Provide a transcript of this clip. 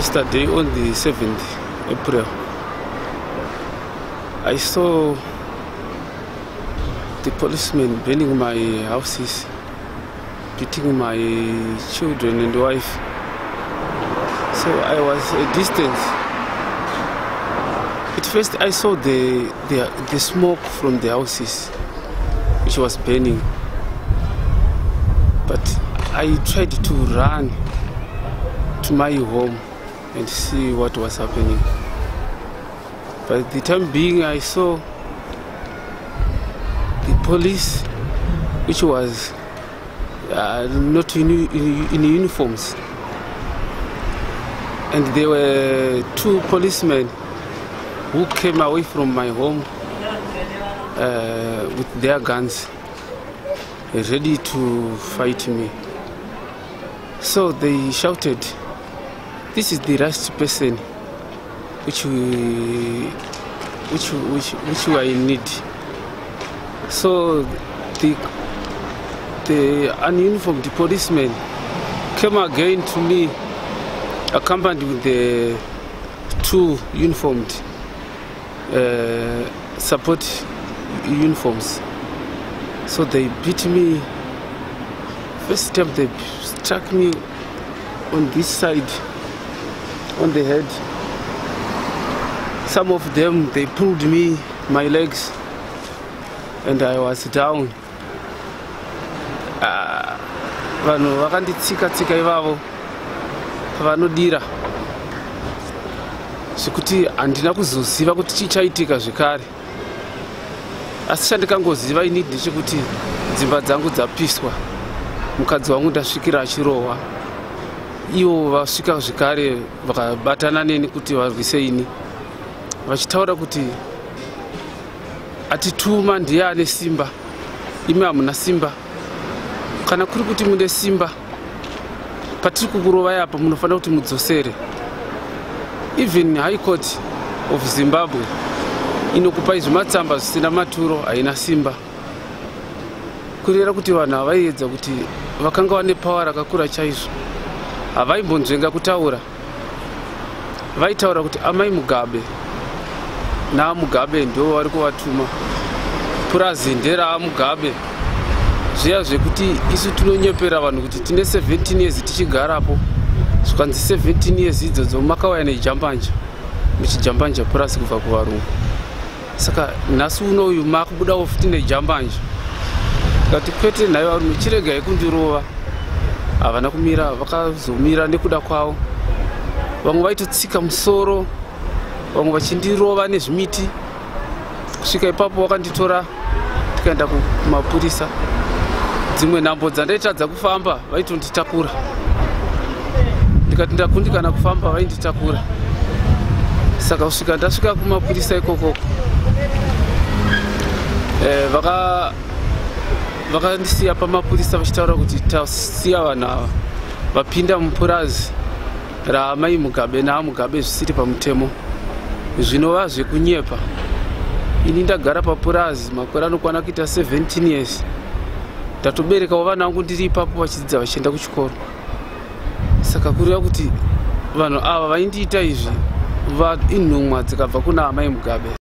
Yesterday on the 7th April, I saw the policemen burning my houses, beating my children and wife. So I was at a distance. At first I saw the smoke from the houses which was burning, but I tried to run to my home and see what was happening. By the time being, I saw the police, which was not in uniforms, and there were two policemen who came away from my home with their guns, ready to fight me. So they shouted, "This is the last person which we need." So the ununiformed policemen came again to me, accompanied with the two uniformed support uniforms. So they beat me. First time they struck me on this side, on the head. Some of them, they pulled me, my legs, and I was down. Vanhu vakanditsika ivavo vanodira zvekuti handina kuzoziva kuti chichaitika zvekare. Asi chandikangoziva ini ndechekuti dzimba dzangu dzapiswa, mukadzi wangu ndasvikira achirohwa, ivo vasvika zvekare vakabatana neni kuti varwise ini, vachitaura kuti atituma ndiye ane simba, imi hamuna simba. Kana kuri kuti mune simba, patiri kukurovai apa munofanira kuti mudzosere. Even High Court of Zimbabwe inokupai zvimatsamba zvisina maturo, haina simba. Kureva kuti vanhu havaedza kuti vakanga vane pawa rakakura chaizvo, havaimbonzvenga kutaura. Vaitaura kuti amai Mugabe naMugabe ndo vari kuvatuma, purazi nderaMugabe. Zviya zvekuti isu tinonyepera vanhu kuti tine 17 years tichigarapo, zvikanzi 17 years idzodzo makauya nejambanja, muchijambanja purazi kubva kuvarungu. Saka nhasi uno uyu makubudawo futi nejambanja. Tikati kwete nayo varume chiregai kundirova. Havana kumira, vakazomira nekuda kwavo. Vamwe vaitotsika musoro, vamwe vachindirova nezvimiti. Kusvika ipapo vakanditora tikaenda kumapurisa. Dzimwe nhambo dzandaitadza kufamba vaitonditakura. Ndikati ndakundikana kufamba vainditakura. Saka kusvika ndasvika kumapurisa ikoko, vakandisiya pamapurisa vachitaura kuti tasiya vanhu ava vapinda mupurazi raamai Mugabe naMugabe zvisiri pamutemo, zvinova zvekunyepa. Ini ndagara papurazi makore anokwana kuita 17 years. Ndatoberekawo vana vangu ndiri ipapo vachidzidza vachienda kuchikoro. Saka kureva kuti vanhu ava vaindiita izvi inhumwa dzikabva kuna amai Mugabe.